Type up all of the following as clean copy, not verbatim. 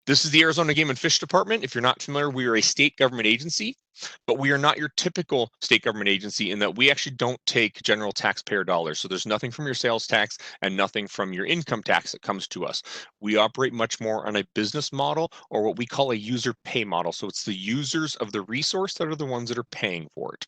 This is the Arizona Game and Fish Department. If you're not familiar, we are a state government agency, but we are not your typical state government agency in that we actually don't take general taxpayer dollars. So there's nothing from your sales tax and nothing from your income tax that comes to us. We operate much more on a business model, or what we call a user pay model. So it's the users of the resource that are the ones that are paying for it.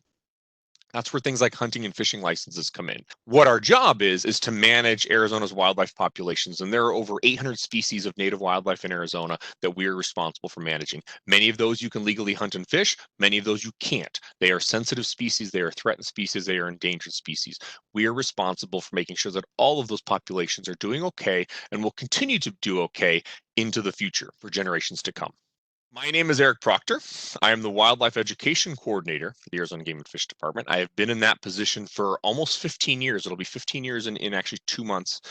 That's where things like hunting and fishing licenses come in. What our job is to manage Arizona's wildlife populations. And there are over 800 species of native wildlife in Arizona that we are responsible for managing. Many of those you can legally hunt and fish. Many of those you can't. They are sensitive species. They are threatened species. They are endangered species. We are responsible for making sure that all of those populations are doing okay and will continue to do okay into the future for generations to come. My name is Eric Proctor. I am the Wildlife Education Coordinator for the Arizona Game and Fish Department. I have been in that position for almost 15 years. It'll be 15 years in actually 2 months.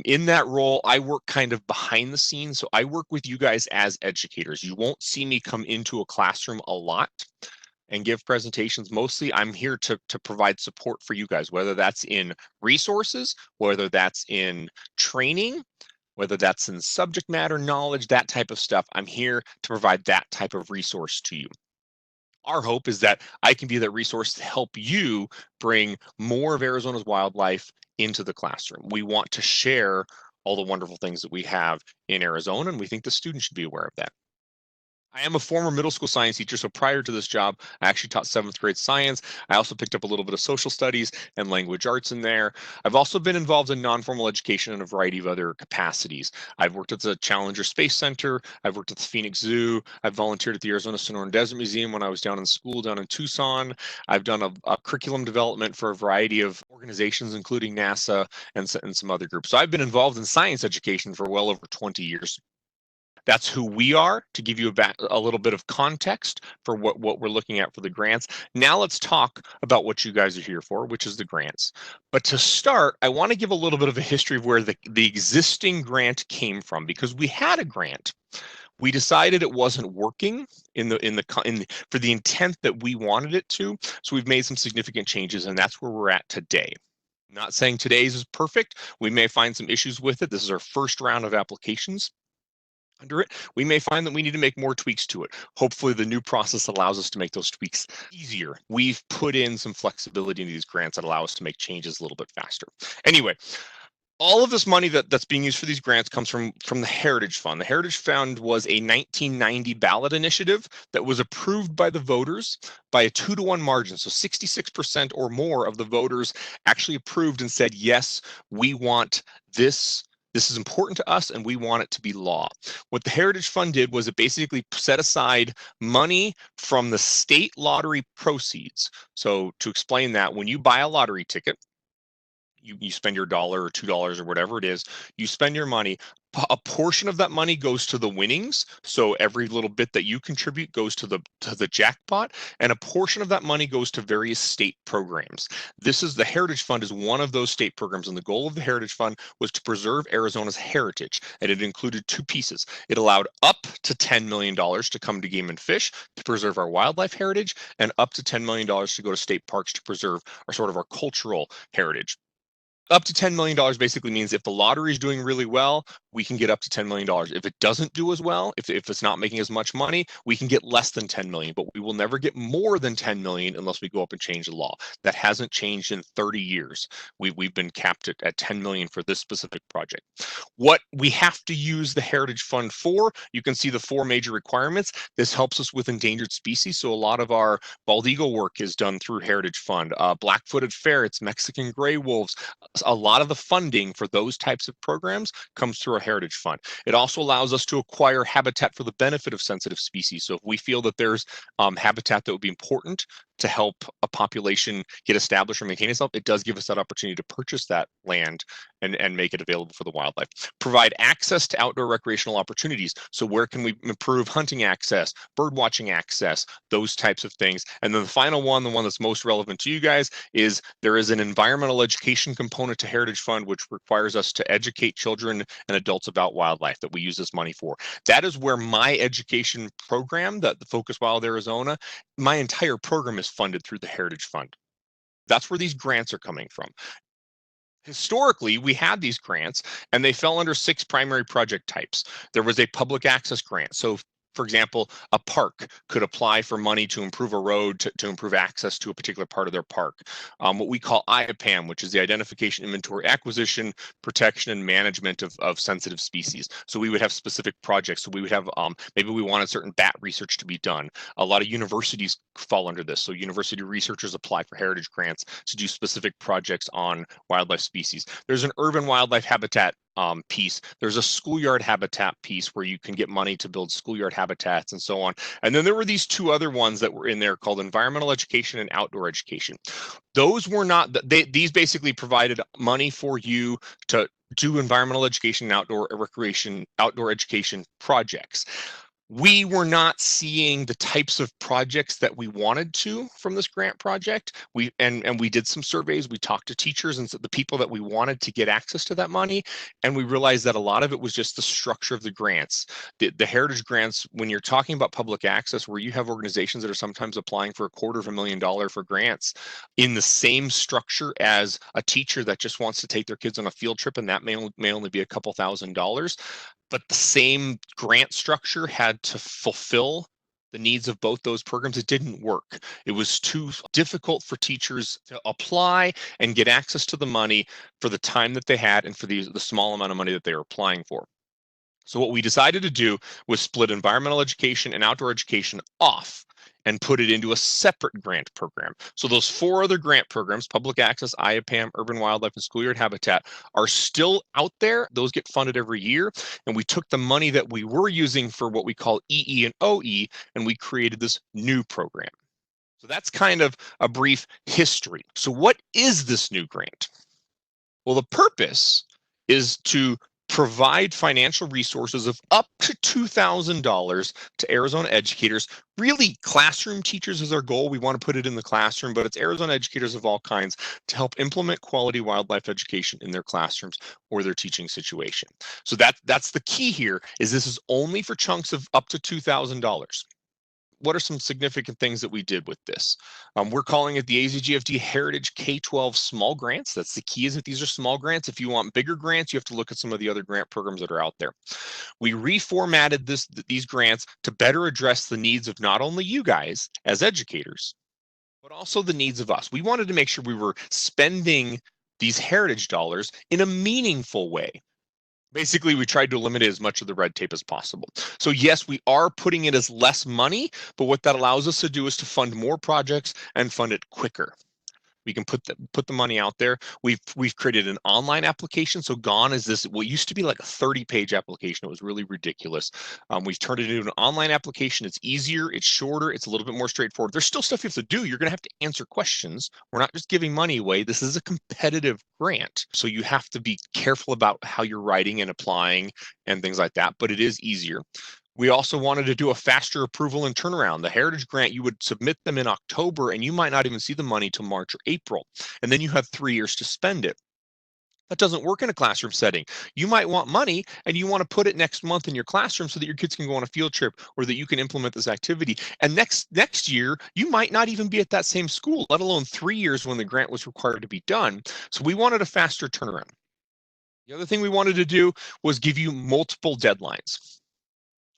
In that role, I work kind of behind the scenes. So I work with you guys as educators. You won't see me come into a classroom a lot and give presentations. Mostly I'm here to provide support for you guys, whether that's in resources, whether that's in training, whether that's in subject matter knowledge, that type of stuff. I'm here to provide that type of resource to you. Our hope is that I can be that resource to help you bring more of Arizona's wildlife into the classroom. We want to share all the wonderful things that we have in Arizona, and we think the students should be aware of that. I am a former middle school science teacher, so prior to this job, I actually taught 7th grade science. I also picked up a little bit of social studies and language arts in there. I've also been involved in non-formal education in a variety of other capacities. I've worked at the Challenger Space Center. I've worked at the Phoenix Zoo. I've volunteered at the Arizona Sonoran Desert Museum when I was down in school down in Tucson. I've done a curriculum development for a variety of organizations, including NASA and some other groups. So I've been involved in science education for well over 20 years. That's who we are, to give you a little bit of context for what we're looking at for the grants. Now let's talk about what you guys are here for, which is the grants. But to start, I want to give a little bit of a history of where the existing grant came from, because we had a grant. We decided it wasn't working for the intent that we wanted it to. So we've made some significant changes, and that's where we're at today. I'm not saying today's is perfect. We may find some issues with it. This is our first round of applications under it. We may find that we need to make more tweaks to it. Hopefully the new process allows us to make those tweaks easier. We've put in some flexibility in these grants that allow us to make changes a little bit faster. Anyway, all of this money that's being used for these grants comes from the Heritage Fund. The Heritage Fund was a 1990 ballot initiative that was approved by the voters by a 2-to-1 margin. So 66% or more of the voters actually approved and said, yes, we want this. This is important to us and we want it to be law. What the Heritage Fund did was it basically set aside money from the state lottery proceeds. So to explain that, when you buy a lottery ticket, you spend your $1 or $2 or whatever it is, you spend your money. A portion of that money goes to the winnings. So every little bit that you contribute goes to the jackpot, and a portion of that money goes to various state programs. The Heritage Fund is one of those state programs, and the goal of the Heritage Fund was to preserve Arizona's heritage, and it included 2 pieces. It allowed up to $10 million to come to Game and Fish to preserve our wildlife heritage, and up to $10 million to go to state parks to preserve our cultural heritage. Up to $10 million basically means if the lottery is doing really well, we can get up to $10 million. If it doesn't do as well, if it's not making as much money, we can get less than 10 million, but we will never get more than 10 million unless we go up and change the law. That hasn't changed in 30 years. We've been capped at 10 million for this specific project. What we have to use the Heritage Fund for, you can see the 4 major requirements. This helps us with endangered species. So a lot of our bald eagle work is done through Heritage Fund. Black-footed ferrets, Mexican gray wolves, a lot of the funding for those types of programs comes through our Heritage Fund. It also allows us to acquire habitat for the benefit of sensitive species. So if we feel that there's habitat that would be important to help a population get established or maintain itself, it does give us that opportunity to purchase that land and make it available for the wildlife. Provide access to outdoor recreational opportunities. So where can we improve hunting access, bird watching access, those types of things. And then the final one, the one that's most relevant to you guys, is there is an environmental education component to Heritage Fund, which requires us to educate children and adults about wildlife, that we use this money for. That is where my education program, the Focus Wild Arizona, my entire program is funded through the Heritage Fund. That's where these grants are coming from. Historically, we had these grants and they fell under 6 primary project types. There was a public access grant. So, for example, a park could apply for money to improve a road to improve access to a particular part of their park. What we call IAPAM, which is the Identification, Inventory, Acquisition, Protection, and Management of Sensitive Species. So we would have specific projects. So we would have, maybe we wanted certain bat research to be done. A lot of universities fall under this. So university researchers apply for heritage grants to do specific projects on wildlife species. There's an urban wildlife habitat piece. There's a schoolyard habitat piece where you can get money to build schoolyard habitats and so on. And then there were these 2 other ones that were in there called environmental education and outdoor education. Those were not, these basically provided money for you to do environmental education and outdoor education projects. We were not seeing the types of projects that we wanted to from this grant project. We did some surveys. We talked to teachers and the people that we wanted to get access to that money, and we realized that a lot of it was just the structure of the grants. The heritage grants, when you're talking about public access, where you have organizations that are sometimes applying for $250,000 for grants in the same structure as a teacher that just wants to take their kids on a field trip, and that may only be a couple $1,000s. But the same grant structure had to fulfill the needs of both those programs. It didn't work. It was too difficult for teachers to apply and get access to the money for the time that they had and for the small amount of money that they were applying for. So what we decided to do was split environmental education and outdoor education off and put it into a separate grant program. So those 4 other grant programs, public access, IAPAM, urban wildlife, and schoolyard habitat, are still out there. Those get funded every year. And we took the money that we were using for what we call EE and OE, and we created this new program. So that's kind of a brief history. So what is this new grant? Well, the purpose is to provide financial resources of up to $2,000 to Arizona educators. Really, classroom teachers is our goal. We want to put it in the classroom, but it's Arizona educators of all kinds to help implement quality wildlife education in their classrooms or their teaching situation. So that's the key here, is this is only for chunks of up to $2,000. What are some significant things that we did with this? We're calling it the AZGFD Heritage K-12 Small Grants. That's the key, is that these are small grants. If you want bigger grants, you have to look at some of the other grant programs that are out there. We reformatted these grants to better address the needs of not only you guys as educators, but also the needs of us. We wanted to make sure we were spending these heritage dollars in a meaningful way. Basically, we tried to eliminate as much of the red tape as possible. So yes, we are putting it as less money, but what that allows us to do is to fund more projects and fund it quicker. We can put the money out there. We've created an online application. So gone is this, what used to be like a 30-page application. It was really ridiculous. We've turned it into an online application. It's easier, it's shorter, it's a little bit more straightforward. There's still stuff you have to do. You're going to have to answer questions. We're not just giving money away. This is a competitive grant. So you have to be careful about how you're writing and applying and things like that, but it is easier. We also wanted to do a faster approval and turnaround. The Heritage Grant, you would submit them in October and you might not even see the money till March or April. And then you have 3 years to spend it. That doesn't work in a classroom setting. You might want money and you want to put it next month in your classroom so that your kids can go on a field trip or that you can implement this activity. And next year, you might not even be at that same school, let alone 3 years when the grant was required to be done. So we wanted a faster turnaround. The other thing we wanted to do was give you multiple deadlines,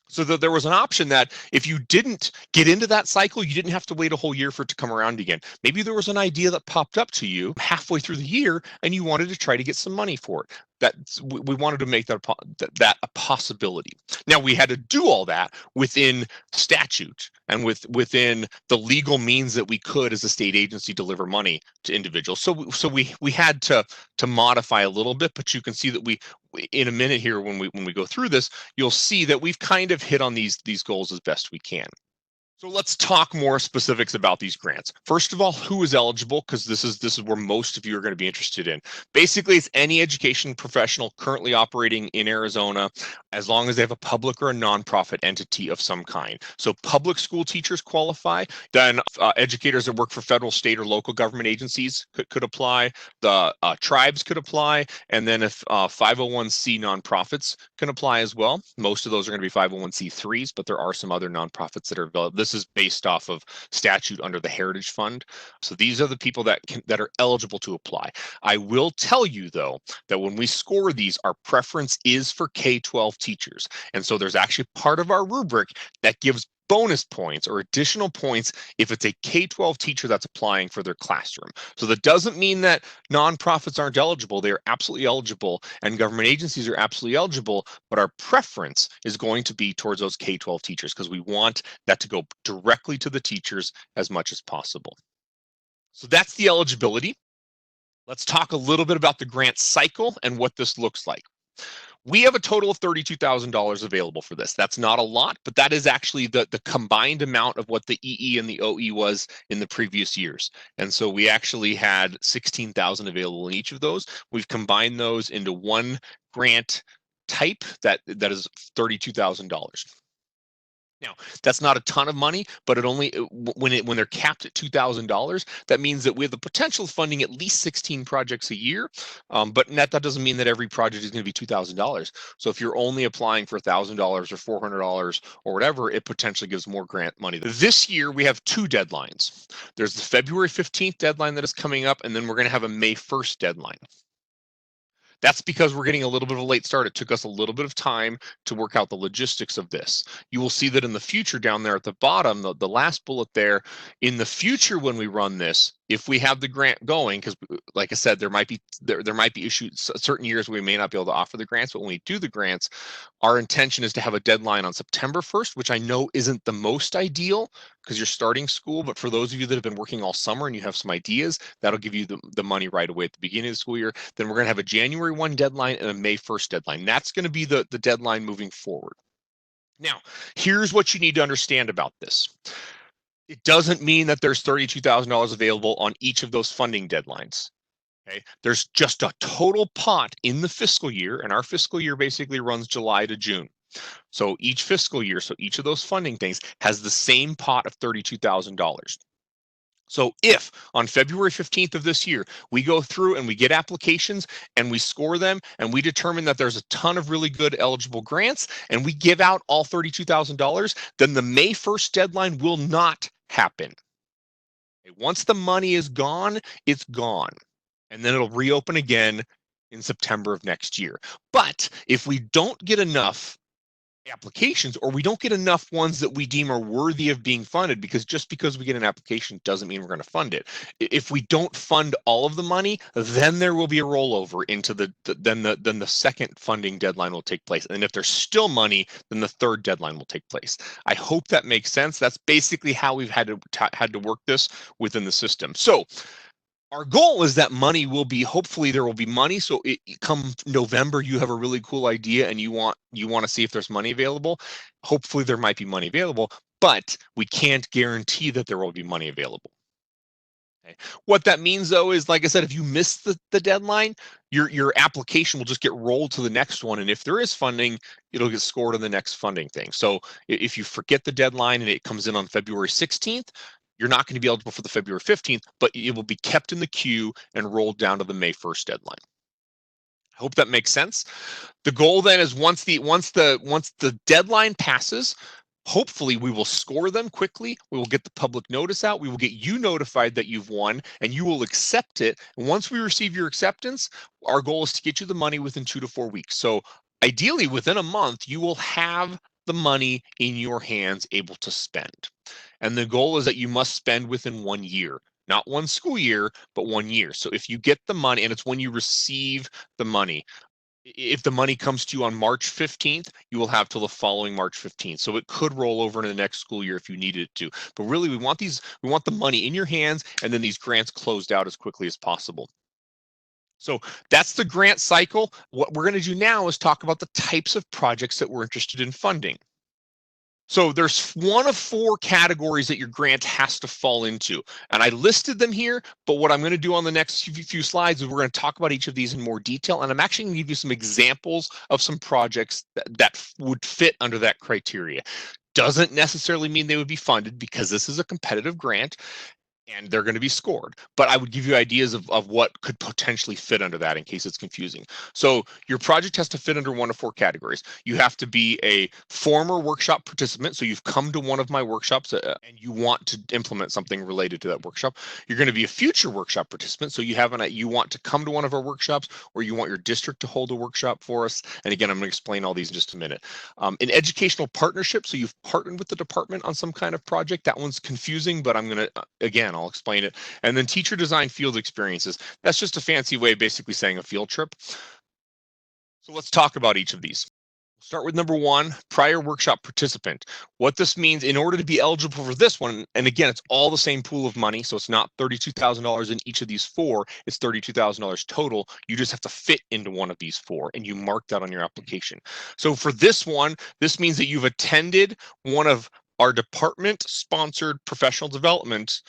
so that there was an option that if you didn't get into that cycle, you didn't have to wait a whole year for it to come around again. Maybe there was an idea that popped up to you halfway through the year and you wanted to try to get some money for it. We wanted to make that a possibility. Now, we had to do all that within statute and within the legal means that we could as a state agency deliver money to individuals. So we had to modify a little bit, but you can see that we in a minute here when we go through this, you'll see that we've kind of hit on these goals as best we can. So let's talk more specifics about these grants. First of all, who is eligible? Because this is where most of you are going to be interested in. Basically, it's any education professional currently operating in Arizona as long as they have a public or a nonprofit entity of some kind. So public school teachers qualify. Then educators that work for federal, state, or local government agencies could apply. The tribes could apply. And then if 501c nonprofits can apply as well. Most of those are going to be 501c3s, but there are some other nonprofits that are available. This is based off of statute under the Heritage Fund. So these are the people that are eligible to apply. I will tell you, though, that when we score these, our preference is for K-12 teachers. And so there's actually part of our rubric that gives bonus points or additional points if it's a K-12 teacher that's applying for their classroom. So that doesn't mean that nonprofits aren't eligible. They are absolutely eligible, and government agencies are absolutely eligible, but our preference is going to be towards those K-12 teachers because we want that to go directly to the teachers as much as possible. So that's the eligibility. Let's talk a little bit about the grant cycle and what this looks like. We have a total of $32,000 available for this. That's not a lot, but that is actually the combined amount of what the EE and the OE was in the previous years. And so we actually had $16,000 available in each of those. We've combined those into one grant type that is $32,000. Now, that's not a ton of money, but it only when they're capped at $2,000, that means that we have the potential of funding at least 16 projects a year. But that doesn't mean that every project is going to be $2,000. So if you're only applying for $1,000 or $400 or whatever, it potentially gives more grant money. This year, we have two deadlines. There's the February 15th deadline that is coming up, and then we're going to have a May 1st deadline. That's because we're getting a little bit of a late start. It took us a little bit of time to work out the logistics of this. You will see that in the future down there at the bottom, the last bullet there, in the future when we run this, if we have the grant going, because like I said, there might be issues, certain years we may not be able to offer the grants, but when we do the grants, our intention is to have a deadline on September 1st, which I know isn't the most ideal because you're starting school, but for those of you that have been working all summer and you have some ideas, that'll give you the money right away at the beginning of the school year. Then we're going to have a January 1 deadline and a May 1st deadline. That's going to be the deadline moving forward. Now, here's what you need to understand about this. It doesn't mean that there's $32,000 available on each of those funding deadlines. Okay, there's just a total pot in the fiscal year, and our fiscal year basically runs July to June. So each fiscal year, so each of those funding things has the same pot of $32,000. So if on February 15th of this year, we go through and we get applications and we score them and we determine that there's a ton of really good eligible grants and we give out all $32,000, then the May 1st deadline will not happen. Once the money is gone, it's gone. And then it'll reopen again in September of next year. But if we don't get enough applications or we don't get enough ones that we deem are worthy of being funded, because just because we get an application doesn't mean we're going to fund it. If we don't fund all of the money, then there will be a rollover into then the second funding deadline will take place. And if there's still money, then the third deadline will take place. I hope that makes sense. That's basically how we've had to work this within the system. So our goal is that money will be, hopefully there will be money. So come November, you have a really cool idea and you want to see if there's money available. Hopefully there might be money available, but we can't guarantee that there will be money available. Okay. What that means though is, like I said, if you miss the deadline, your application will just get rolled to the next one. And if there is funding, it'll get scored on the next funding thing. So if you forget the deadline and it comes in on February 16th, you're not going to be eligible for the February 15th, but it will be kept in the queue and rolled down to the May 1st deadline. I hope that makes sense. The goal then is once the deadline passes, hopefully we will score them quickly. We will get the public notice out. We will get you notified that you've won and you will accept it. And once we receive your acceptance, our goal is to get you the money within 2 to 4 weeks. So ideally within a month, you will have the money in your hands able to spend. And the goal is that you must spend within 1 year, not one school year, but 1 year. So if you get the money, and it's when you receive the money, if the money comes to you on March 15th, you will have till the following March 15th. So it could roll over into the next school year if you needed it to. But really, we want the money in your hands and then these grants closed out as quickly as possible. So that's the grant cycle. What we're going to do now is talk about the types of projects that we're interested in funding. So there's one of four categories that your grant has to fall into. And I listed them here, but what I'm going to do on the next few slides is we're going to talk about each of these in more detail. And I'm actually going to give you some examples of some projects that would fit under that criteria. Doesn't necessarily mean they would be funded because this is a competitive grant and they're going to be scored. But I would give you ideas of what could potentially fit under that in case it's confusing. So your project has to fit under one of four categories. You have to be a former workshop participant. So you've come to one of my workshops and you want to implement something related to that workshop. You're going to be a future workshop participant. So you want to come to one of our workshops, or you want your district to hold a workshop for us. And again, I'm going to explain all these in just a minute. An educational partnership. So you've partnered with the department on some kind of project. That one's confusing, but I'm going to, again, I'll explain it. And then teacher design field experiences. That's just a fancy way of basically saying a field trip. So let's talk about each of these. Start with number one, prior workshop participant. What this means in order to be eligible for this one, and again, it's all the same pool of money, so it's not $32,000 in each of these four, it's $32,000 total. You just have to fit into one of these four, and you mark that on your application. So for this one, this means that you've attended one of our department sponsored professional development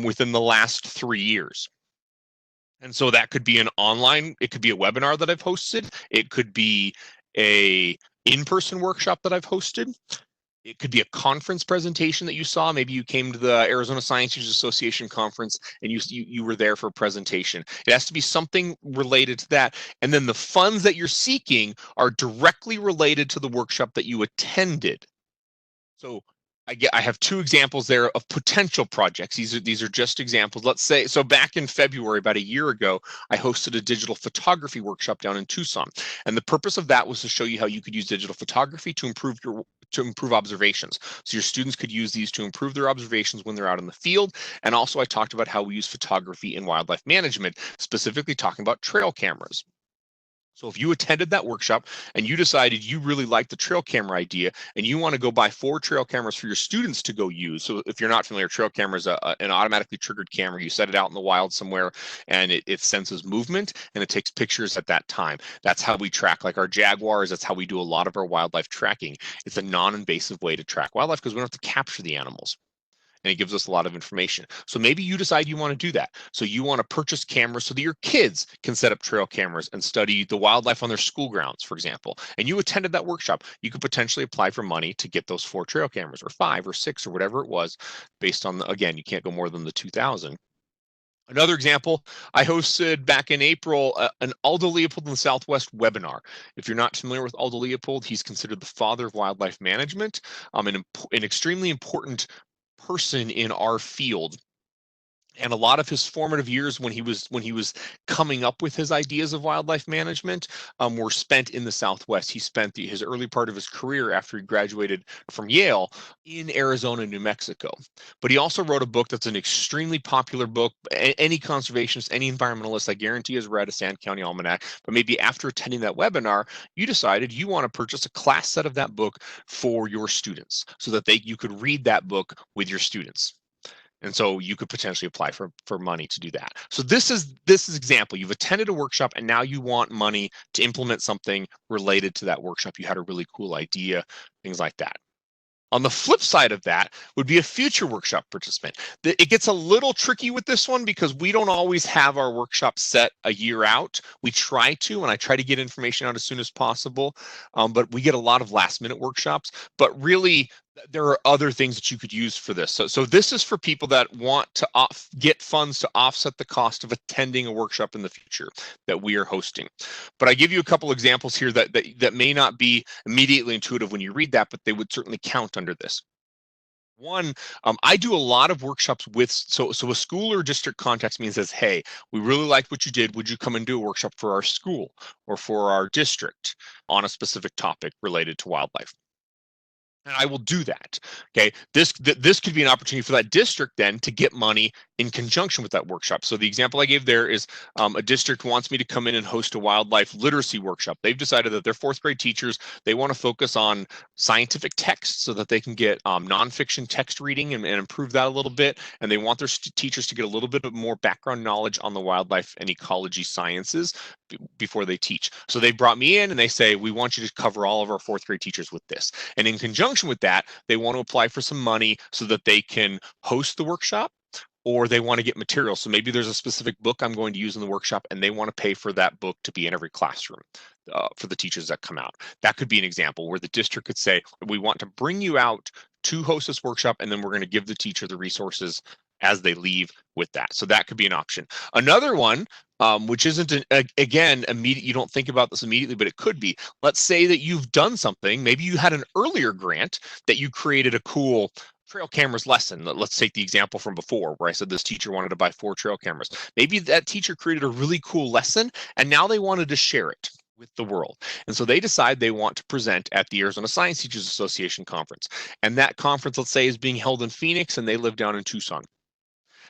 within the last 3 years. And so that could be an online, it could be a webinar that I've hosted, it could be a in-person workshop that I've hosted. It could be a conference presentation that you saw. Maybe you came to the Arizona Science Teachers Association conference and you were there for a presentation. It has to be something related to that. And then the funds that you're seeking are directly related to the workshop that you attended. So I have two examples there of potential projects. These are just examples. Let's say, so back in February, about a year ago, I hosted a digital photography workshop down in Tucson. And the purpose of that was to show you how you could use digital photography to improve observations. So your students could use these to improve their observations when they're out in the field. And also I talked about how we use photography in wildlife management, specifically talking about trail cameras. So if you attended that workshop and you decided you really like the trail camera idea and you want to go buy 4 trail cameras for your students to go use. So if you're not familiar, trail camera is an automatically triggered camera. You set it out in the wild somewhere and it senses movement and it takes pictures at that time. That's how we track like our jaguars. That's how we do a lot of our wildlife tracking. It's a non-invasive way to track wildlife because we don't have to capture the animals. And it gives us a lot of information. So maybe you decide you want to do that. So you want to purchase cameras so that your kids can set up trail cameras and study the wildlife on their school grounds, for example. And you attended that workshop. You could potentially apply for money to get those 4 trail cameras or 5 or 6 or whatever it was based on, again, you can't go more than the 2,000. Another example, I hosted back in April an Aldo Leopold in the Southwest webinar. If you're not familiar with Aldo Leopold, he's considered the father of wildlife management, an extremely important person in our field. And a lot of his formative years when he was coming up with his ideas of wildlife management were spent in the Southwest. He spent his early part of his career after he graduated from Yale in Arizona, New Mexico. But he also wrote a book that's an extremely popular book. Any conservationist, any environmentalist, I guarantee, has read a Sand County Almanac. But maybe after attending that webinar, you decided you want to purchase a class set of that book for your students so that you could read that book with your students. And so you could potentially apply for money to do that. So this is example. You've attended a workshop and now you want money to implement something related to that workshop. You had a really cool idea, things like that. On the flip side of that would be a future workshop participant. It gets a little tricky with this one because we don't always have our workshop set a year out. We try to, and I try to get information out as soon as possible, but we get a lot of last minute workshops. But really, there are other things that you could use for this. So this is for people that want to get funds to offset the cost of attending a workshop in the future that we are hosting. But I give you a couple examples here that may not be immediately intuitive when you read that, but they would certainly count under this. One, I do a lot of workshops with, so a school or district contacts me and says, hey, we really liked what you did. Would you come and do a workshop for our school or for our district on a specific topic related to wildlife? And I will do that. Okay, this could be an opportunity for that district then to get money in conjunction with that workshop. So the example I gave there is a district wants me to come in and host a wildlife literacy workshop. They've decided that their fourth grade teachers, they want to focus on scientific text so that they can get nonfiction text reading and improve that a little bit. And they want their teachers to get a little bit of more background knowledge on the wildlife and ecology sciences before they teach. So they brought me in and they say, we want you to cover all of our fourth grade teachers with this. And in conjunction with that, they want to apply for some money so that they can host the workshop, or they want to get material. So maybe there's a specific book I'm going to use in the workshop and they want to pay for that book to be in every classroom for the teachers that come out. That could be an example where the district could say, we want to bring you out to host this workshop, and then we're going to give the teacher the resources as they leave with that. So that could be an option. Another one, which isn't, again, immediate, you don't think about this immediately, but it could be. Let's say that you've done something. Maybe you had an earlier grant that you created a cool trail cameras lesson. Let's take the example from before where I said this teacher wanted to buy 4 trail cameras. Maybe that teacher created a really cool lesson and now they wanted to share it with the world. And so they decide they want to present at the Arizona Science Teachers Association conference. And that conference, let's say, is being held in Phoenix and they live down in Tucson.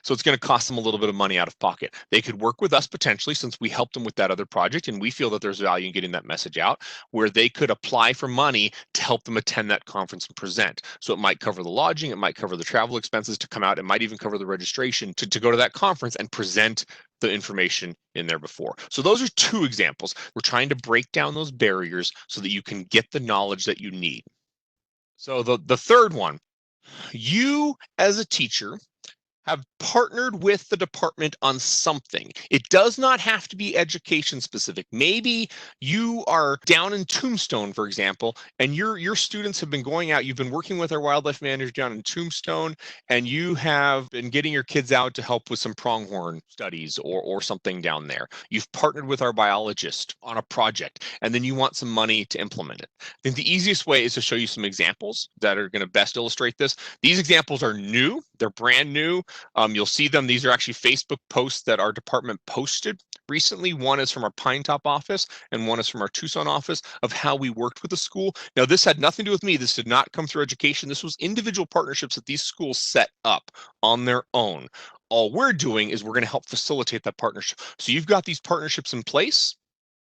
So it's going to cost them a little bit of money out of pocket. They could work with us potentially, since we helped them with that other project and we feel that there's value in getting that message out, where they could apply for money to help them attend that conference and present. So it might cover the lodging, it might cover the travel expenses to come out, it might even cover the registration to go to that conference and present the information in there before. So those are 2 examples. We're trying to break down those barriers so that you can get the knowledge that you need. So the third one, you as a teacher have partnered with the department on something. It does not have to be education specific. Maybe you are down in Tombstone, for example, and your students have been going out. You've been working with our wildlife manager down in Tombstone, and you have been getting your kids out to help with some pronghorn studies or something down there. You've partnered with our biologist on a project, and then you want some money to implement it. I think the easiest way is to show you some examples that are going to best illustrate this. These examples are new. They're brand new. You'll see them. These are actually Facebook posts that our department posted recently. One is from our Pine Top office and one is from our Tucson office of how we worked with the school. Now, this had nothing to do with me. This did not come through education. This was individual partnerships that these schools set up on their own. All we're doing is we're going to help facilitate that partnership. So you've got these partnerships in place,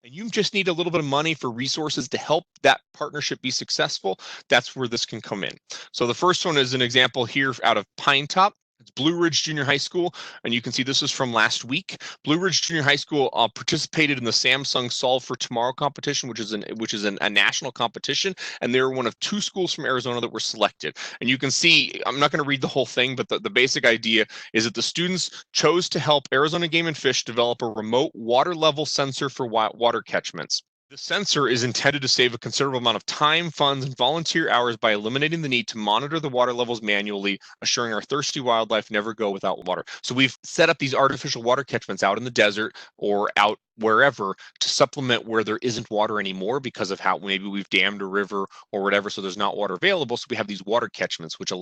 and you just need a little bit of money for resources to help that partnership be successful. That's where this can come in. So the first one is an example here out of Pine Top. It's Blue Ridge Junior High School, and you can see this is from last week. Blue Ridge Junior High School participated in the Samsung Solve for Tomorrow competition, which is a national competition, and they're one of 2 schools from Arizona that were selected. And you can see, I'm not going to read the whole thing, but the basic idea is that the students chose to help Arizona Game and Fish develop a remote water level sensor for water catchments. The sensor is intended to save a considerable amount of time, funds, and volunteer hours by eliminating the need to monitor the water levels manually, assuring our thirsty wildlife never go without water. So we've set up these artificial water catchments out in the desert or out wherever to supplement where there isn't water anymore because of how maybe we've dammed a river or whatever, so there's not water available. So we have these water catchments which are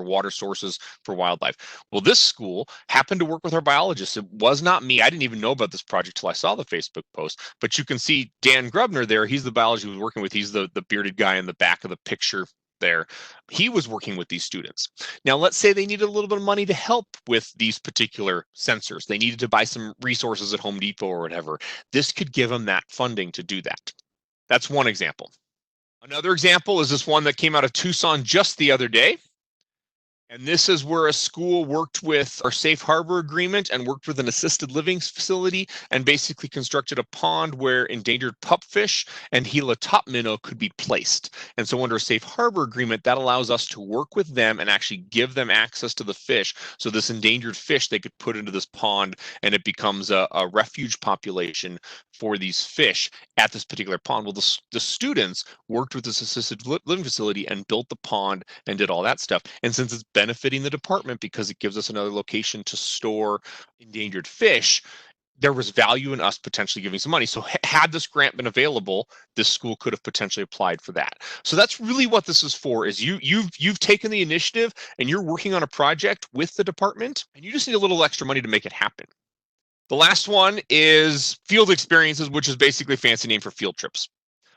water sources for wildlife. Well, this school happened to work with our biologists. It was not me. I didn't even know about this project till I saw the Facebook post. But you can see Dan Grubner there. He's the biologist who was working with. He's the bearded guy in the back of the picture there. He was working with these students. Now, let's say they needed a little bit of money to help with these particular sensors. They needed to buy some resources at Home Depot or whatever. This could give them that funding to do that. That's one example. Another example is this one that came out of Tucson just the other day. And this is where a school worked with our safe harbor agreement and worked with an assisted living facility and basically constructed a pond where endangered pupfish and Gila top minnow could be placed. And so under a safe harbor agreement, that allows us to work with them and actually give them access to the fish. So this endangered fish they could put into this pond, and it becomes a refuge population for these fish at this particular pond. Well, the students worked with this assisted living facility and built the pond and did all that stuff. And since it's benefiting the department because it gives us another location to store endangered fish, there was value in us potentially giving some money. So had this grant been available, this school could have potentially applied for that. So that's really what this is for, is you've taken the initiative and you're working on a project with the department, and you just need a little extra money to make it happen. The last one is field experiences, which is basically a fancy name for field trips.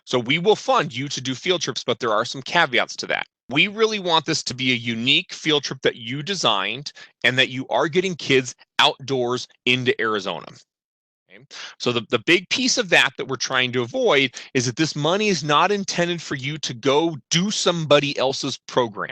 So we will fund you to do field trips, but there are some caveats to that. We really want this to be a unique field trip that you designed and that you are getting kids outdoors into Arizona. Okay? So the big piece of that we're trying to avoid is that this money is not intended for you to go do somebody else's program.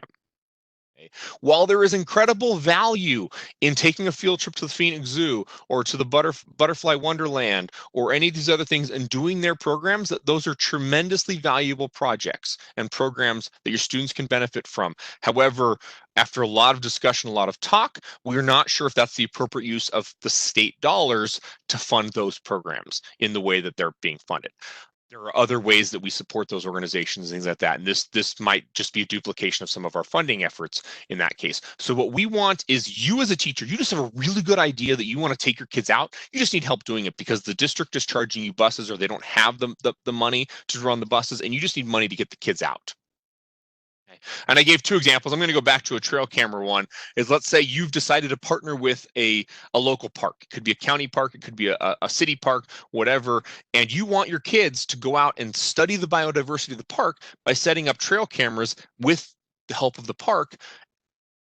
Okay? While there is incredible value in taking a field trip to the Phoenix Zoo or to the Butterfly Wonderland or any of these other things and doing their programs, those are tremendously valuable projects and programs that your students can benefit from. However, after a lot of discussion, a lot of talk, we're not sure if that's the appropriate use of the state dollars to fund those programs in the way that they're being funded. There are other ways that we support those organizations, things like that. And this might just be a duplication of some of our funding efforts in that case. So what we want is you as a teacher, you just have a really good idea that you want to take your kids out. You just need help doing it because the district is charging you buses or they don't have the money to run the buses, and you just need money to get the kids out. Okay. And I gave two examples. I'm going to go back to a trail camera one. Is let's say you've decided to partner with a local park. It could be a county park, it could be a city park, whatever. And you want your kids to go out and study the biodiversity of the park by setting up trail cameras with the help of the park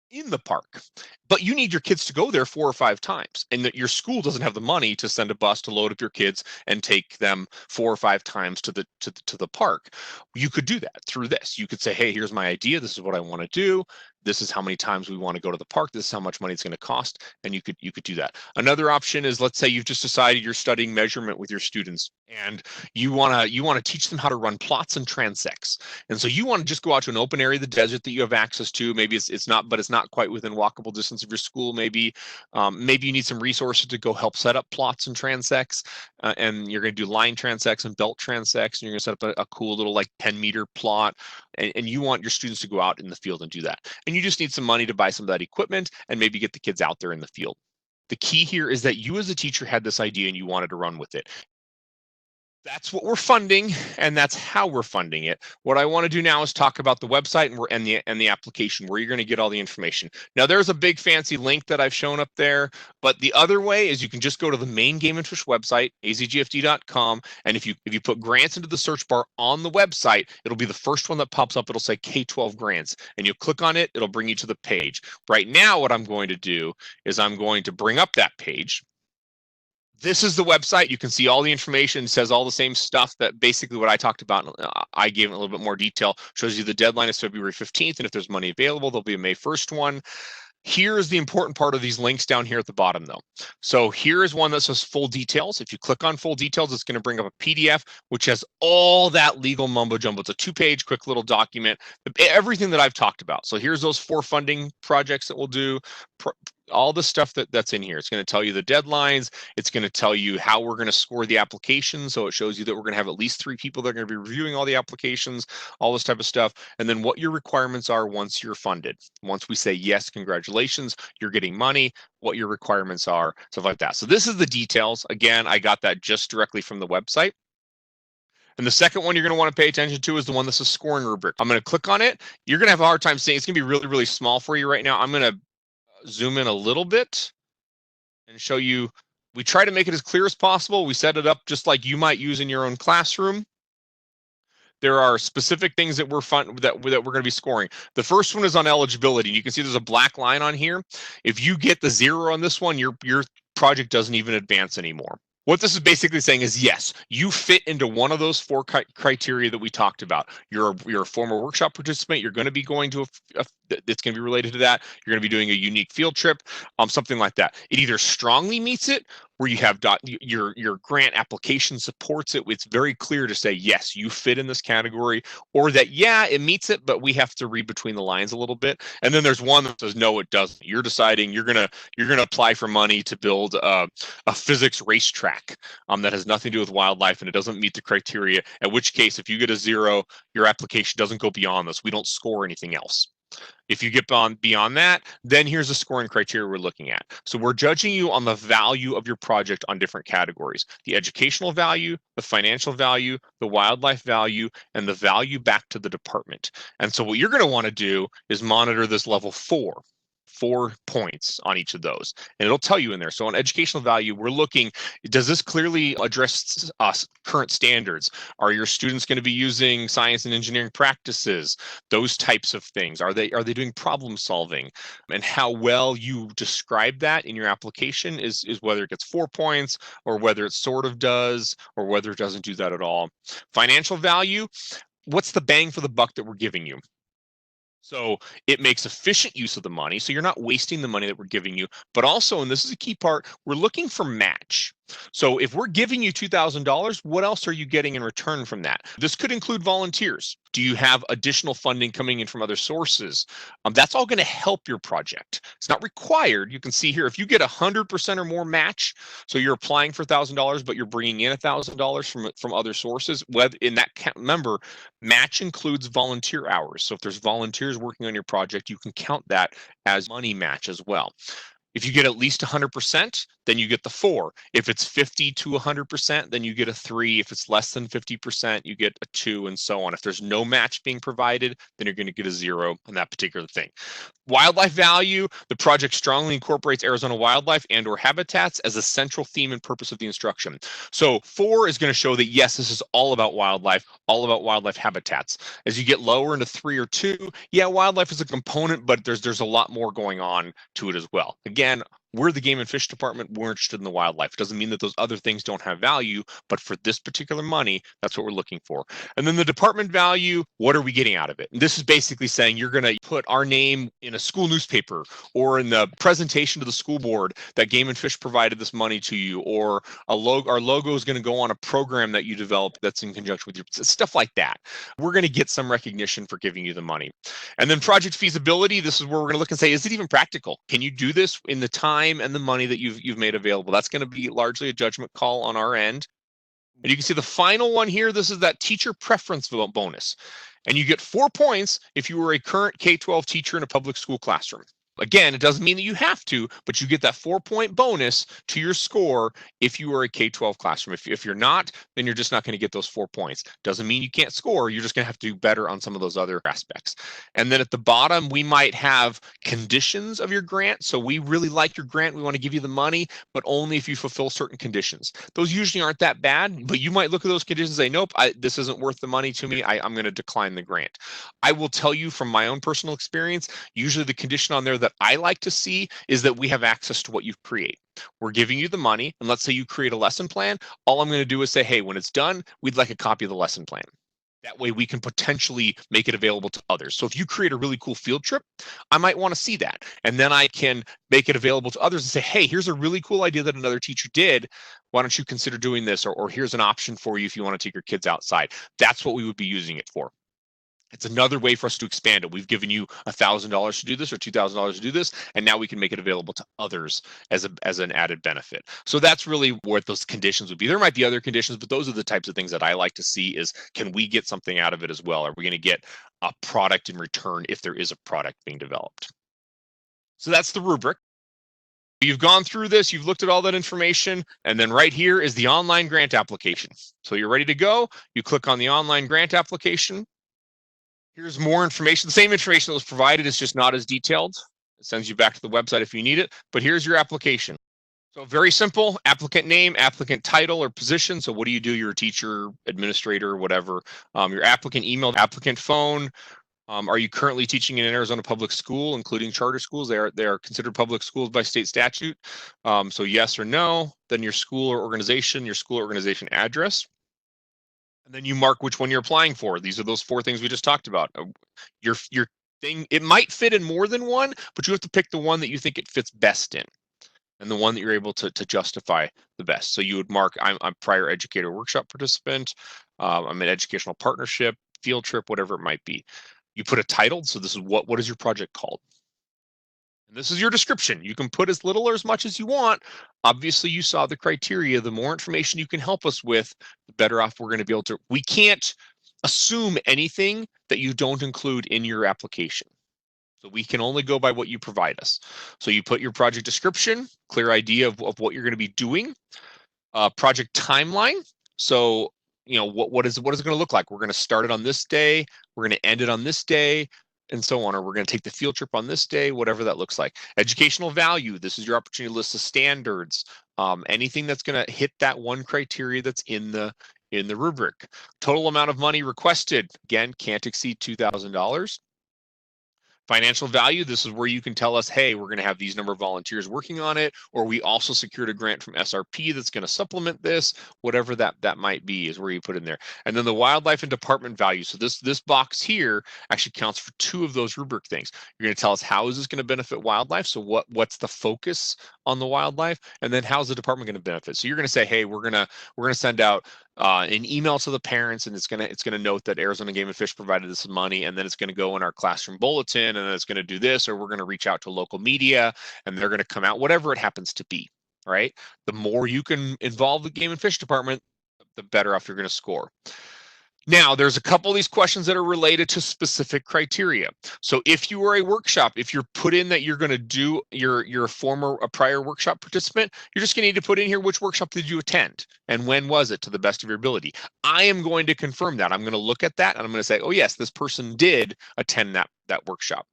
in the park. But you need your kids to go there 4 or 5 times, and that your school doesn't have the money to send a bus to load up your kids and take them 4 or 5 times to the park. You could do that through this. You could say, hey, here's my idea, this is what I want to do, this is how many times we want to go to the park, this is how much money it's going to cost, and you could do that. Another option is, let's say you've just decided you're studying measurement with your students and you want to teach them how to run plots and transects. And so you want to just go out to an open area of the desert that you have access to. Maybe it's not quite within walkable distance of your school. Maybe you need some resources to go help set up plots and transects, and you're going to do line transects and belt transects, and you're going to set up a cool little like 10-meter plot, and you want your students to go out in the field and do that. And you just need some money to buy some of that equipment and maybe get the kids out there in the field. The key here is that you as a teacher had this idea and you wanted to run with it. That's what we're funding, and that's how we're funding it. What I want to do now is talk about the website and the application where you're going to get all the information. Now, there's a big fancy link that I've shown up there, but the other way is you can just go to the main Game and Fish website, azgfd.com, and if you put grants into the search bar on the website, it'll be the first one that pops up. It'll say K-12 grants, and you'll click on it. It'll bring you to the page. Right now, what I'm going to do is I'm going to bring up that page. This is the website. You can see all the information. It says all the same stuff that basically what I talked about. I gave it a little bit more detail. Shows you the deadline is February 15th, and if there's money available, there'll be a May 1st one. Here is the important part of these links down here at the bottom, though. So here is one that says full details. If you click on full details, it's going to bring up a PDF, which has all that legal mumbo jumbo. It's a 2-page quick little document, everything that I've talked about. So here's those 4 funding projects that we'll do. All the stuff that's in here. It's going to tell you the deadlines. It's going to tell you how we're going to score the application. So it shows you that we're going to have at least 3 people that are going to be reviewing all the applications, all this type of stuff. And then what your requirements are once you're funded. Once we say, yes, congratulations, you're getting money, what your requirements are, stuff like that. So this is the details. Again, I got that just directly from the website. And the second one you're going to want to pay attention to is the one that's a scoring rubric. I'm going to click on it. You're going to have a hard time seeing. It's going to be really, really small for you right now. I'm going to zoom in a little bit and show you. We try to make it as clear as possible. We set it up just like you might use in your own classroom. There are specific things that we're going to be scoring. The first one is on eligibility. You can see there's a black line on here. If you get the 0 on this one, your project doesn't even advance anymore. What this is basically saying is, yes, you fit into one of those 4 criteria that we talked about. You're a former workshop participant. You're going to be going to it's going to be related to that. You're going to be doing a unique field trip, something like that. It either strongly meets it, where you have your grant application supports it. It's very clear to say, yes, you fit in this category, or that, yeah, it meets it, but we have to read between the lines a little bit. And then there's one that says, no, it doesn't. You're deciding you're gonna apply for money to build a physics racetrack that has nothing to do with wildlife, and it doesn't meet the criteria, at which case, if you get a 0, your application doesn't go beyond this. We don't score anything else. If you get beyond that, then here's the scoring criteria we're looking at. So we're judging you on the value of your project on different categories: the educational value, the financial value, the wildlife value, and the value back to the department. And so what you're going to want to do is monitor this level 4. 4 points on each of those, and it'll tell you in there. So on educational value, we're looking, does this clearly address current standards? Are your students going to be using science and engineering practices? Those types of things. Are they doing problem solving? And how well you describe that in your application is whether it gets 4 points or whether it sort of does or whether it doesn't do that at all. Financial value, what's the bang for the buck that we're giving you? So it makes efficient use of the money. So you're not wasting the money that we're giving you, but also, and this is a key part, we're looking for match. So if we're giving you $2,000, what else are you getting in return from that? This could include volunteers. Do you have additional funding coming in from other sources? That's all going to help your project. It's not required. You can see here, if you get 100% or more match, so you're applying for $1,000, but you're bringing in $1,000 from other sources. In that, remember, match includes volunteer hours. So if there's volunteers working on your project, you can count that as money match as well. If you get at least 100%, then you get the 4. If it's 50 to 100%, then you get a 3. If it's less than 50%, you get a 2, and so on. If there's no match being provided, then you're going to get a 0 on that particular thing. Wildlife value, the project strongly incorporates Arizona wildlife and or habitats as a central theme and purpose of the instruction. So 4 is going to show that, yes, this is all about wildlife habitats. As you get lower into 3 or 2, yeah, wildlife is a component, but there's a lot more going on to it as well. Again, we're the game and fish department. We're interested in the wildlife. It doesn't mean that those other things don't have value, but for this particular money, that's what we're looking for. And then the department value, what are we getting out of it? And this is basically saying you're going to put our name in a school newspaper or in the presentation to the school board that Game and Fish provided this money to you, or our logo is going to go on a program that you develop that's in conjunction with your stuff like that. We're going to get some recognition for giving you the money. And then project feasibility, this is where we're going to look and say, is it even practical? Can you do this in the time and the money that you've made available? That's going to be largely a judgment call on our end. And you can see the final one here. This is that teacher preference bonus. And you get 4 points if you were a current K-12 teacher in a public school classroom. Again, it doesn't mean that you have to, but you get that 4-point bonus to your score if you are a K-12 classroom. If you're not, then you're just not going to get those 4 points. Doesn't mean you can't score. You're just going to have to do better on some of those other aspects. And then at the bottom, we might have conditions of your grant. So we really like your grant. We want to give you the money, but only if you fulfill certain conditions. Those usually aren't that bad, but you might look at those conditions and say, nope, this isn't worth the money to me. I'm going to decline the grant. I will tell you from my own personal experience, usually the condition on there that I like to see is that we have access to what you create. We're giving you the money, and let's say you create a lesson plan. All I'm going to do is say, hey, when it's done, we'd like a copy of the lesson plan. That way we can potentially make it available to others. So if you create a really cool field trip, I might want to see that. And then I can make it available to others and say, hey, here's a really cool idea that another teacher did. Why don't you consider doing this? Or here's an option for you if you want to take your kids outside. That's what we would be using it for. It's another way for us to expand it. We've given you $1,000 to do this or $2,000 to do this, and now we can make it available to others as an added benefit. So that's really what those conditions would be. There might be other conditions, but those are the types of things that I like to see is, can we get something out of it as well? Are we going to get a product in return if there is a product being developed? So that's the rubric. You've gone through this, you've looked at all that information, and then right here is the online grant application. So you're ready to go. You click on the online grant application. Here's more information. The same information that was provided is just not as detailed. It sends you back to the website if you need it, but here's your application. So very simple: applicant name, applicant title or position. So what do you do? You're a teacher, administrator, whatever. Your applicant email, applicant phone. Are you currently teaching in an Arizona public school, including charter schools? They are considered public schools by state statute. So yes or no. Then your school or organization, your school or organization address. And then you mark which one you're applying for. These are those 4 things we just talked about. Your thing, it might fit in more than one, but you have to pick the one that you think it fits best in, and the one that you're able to justify the best. So you would mark, I'm prior educator workshop participant, I'm an educational partnership, field trip, whatever it might be. You put a title. So this is what is your project called? And this is your description. You can put as little or as much as you want. Obviously, you saw the criteria. The more information you can help us with, the better off we're going to be able to. We can't assume anything that you don't include in your application. So we can only go by what you provide us. So you put your project description, clear idea of what you're going to be doing, project timeline. So, you know, what is it going to look like? We're going to start it on this day. We're going to end it on this day. and so on, or we're going to take the field trip on this day, whatever that looks like. Educational value, this is your opportunity to list the standards, anything that's going to hit that one criteria that's in the rubric. Total amount of money requested, again, can't exceed $2,000. Financial value, this is where you can tell us, hey, we're going to have these number of volunteers working on it, or we also secured a grant from SRP that's going to supplement this, whatever that might be is where you put in there. And then the wildlife and department value. So this box here actually counts for 2 of those rubric things. You're going to tell us how is this going to benefit wildlife? So what's the focus on the wildlife? And then how's the department going to benefit? So you're going to say, hey, we're going to send out an email to the parents, and it's gonna note that Arizona Game and Fish provided this money, and then it's gonna go in our classroom bulletin, and then it's gonna do this, or we're gonna reach out to local media, and they're gonna come out, whatever it happens to be, right? The more you can involve the Game and Fish department, the better off you're gonna score. Now, there's a couple of these questions that are related to specific criteria. So if you were a workshop, if you're put in that you're going to do your a prior workshop participant, you're just going to need to put in here which workshop did you attend and when was it to the best of your ability. I am going to confirm that. I'm going to look at that and I'm going to say, oh yes, this person did attend that workshop.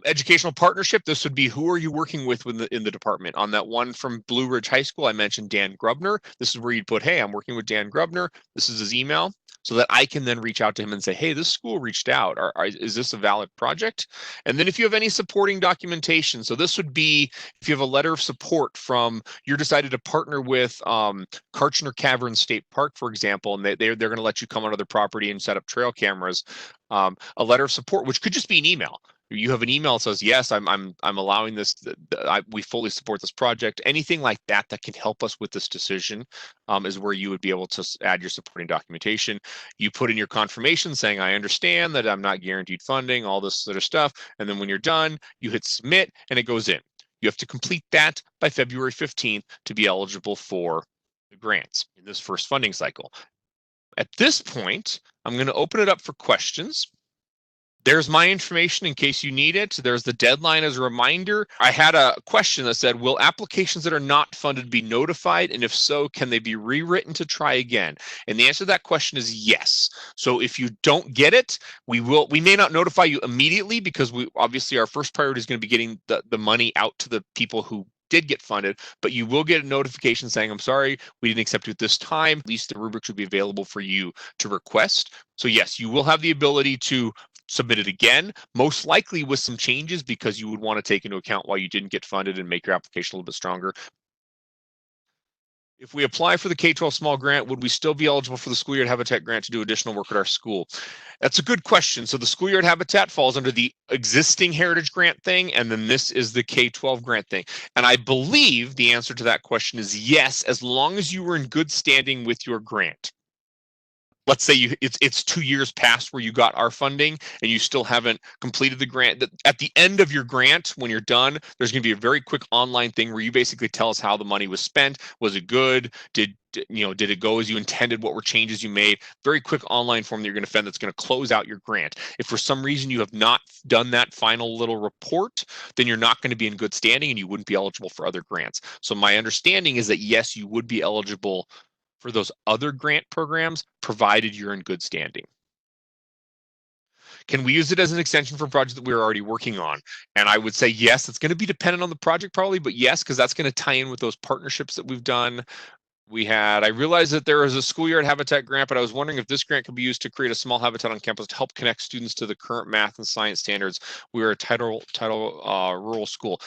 Educational partnership, this would be who are you working with in the department. On that one from Blue Ridge High School, I mentioned Dan Grubner. This is where you'd put, hey, I'm working with Dan Grubner. This is his email, so that I can then reach out to him and say, hey, this school reached out. Is this a valid project? And then if you have any supporting documentation, so this would be if you have a letter of support from, you're decided to partner with Karchner Cavern State Park, for example, and they're going to let you come onto their property and set up trail cameras. A letter of support, which could just be an email. You have an email that says, yes, I'm allowing this, we fully support this project. Anything like that can help us with this decision is where you would be able to add your supporting documentation. You put in your confirmation saying, I understand that I'm not guaranteed funding, all this sort of stuff. And then when you're done, you hit submit and it goes in. You have to complete that by February 15th to be eligible for the grants in this first funding cycle. At this point, I'm going to open it up for questions. There's my information in case you need it. There's the deadline as a reminder. I had a question that said, will applications that are not funded be notified? And if so, can they be rewritten to try again? And the answer to that question is yes. So if you don't get it, we may not notify you immediately because obviously our first priority is going to be getting the money out to the people who did get funded, but you will get a notification saying, I'm sorry, we didn't accept you at this time. At least the rubric should be available for you to request. So yes, you will have the ability to submit it again, most likely with some changes because you would want to take into account why you didn't get funded and make your application a little bit stronger. If we apply for the K-12 small grant, would we still be eligible for the schoolyard habitat grant to do additional work at our school? That's a good question. So the schoolyard habitat falls under the existing heritage grant thing, and then this is the K-12 grant thing. And I believe the answer to that question is yes, as long as you were in good standing with your grant. Let's say it's 2 years past where you got our funding and you still haven't completed the grant. At the end of your grant, when you're done, there's going to be a very quick online thing where you basically tell us how the money was spent. Was it good? Did it go as you intended? What were changes you made? Very quick online form that you're going to fill that's going to close out your grant. If for some reason you have not done that final little report, then you're not going to be in good standing and you wouldn't be eligible for other grants. So my understanding is that yes, you would be eligible for those other grant programs, provided you're in good standing. Can we use it as an extension for a project that we're already working on? And I would say yes, it's going to be dependent on the project probably, but yes, because that's going to tie in with those partnerships that we've done. I realized that there is a schoolyard habitat grant, but I was wondering if this grant could be used to create a small habitat on campus to help connect students to the current math and science standards. We are a title rural school.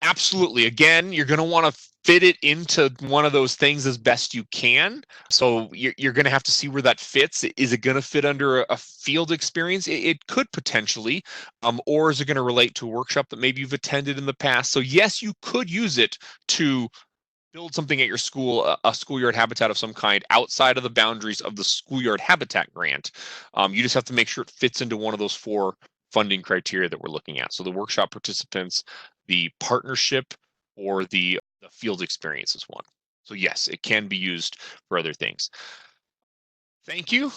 Absolutely. Again, you're going to want to fit it into one of those things as best you can. So you're going to have to see where that fits. Is it going to fit under a field experience? It could potentially, or is it going to relate to a workshop that maybe you've attended in the past? So yes, you could use it to build something at your school, a schoolyard habitat of some kind outside of the boundaries of the schoolyard habitat grant. You just have to make sure it fits into one of those 4 funding criteria that we're looking at. So the workshop participants, the partnership, or the field experience is one. So yes, it can be used for other things. Thank you.